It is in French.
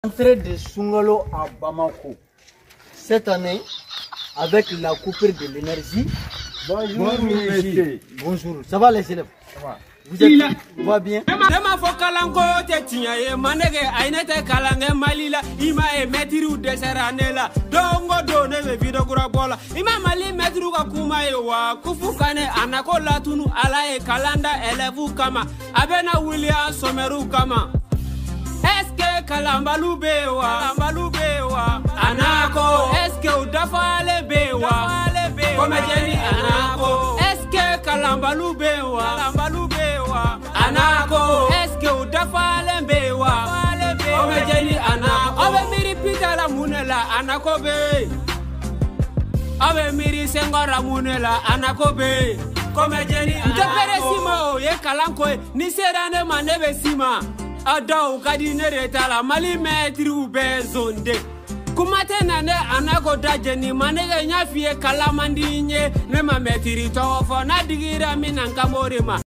Entrée de Sungalo à Bamako. Cette année, avec la coupure de l'énergie. Bonjour, monsieur. Bonjour. Ça va les élèves? Ça va. Vous êtes va bien? Kalambalu bewa, anako, eske udafale bewa, komejeni anako, eske kalambalu bewa, anako, eske udafale bewa, komejeni anako, ove miri pita la munela anako be, ove miri sengora munela anako be, komejeni anako, mtepere sima o ye kalanko ni serane manebe sima. Adao kadine retala mali metri ube zonde kumate nane anako dajeni manege nyafie kalamandinye nema metri tofo na digira minanka morima.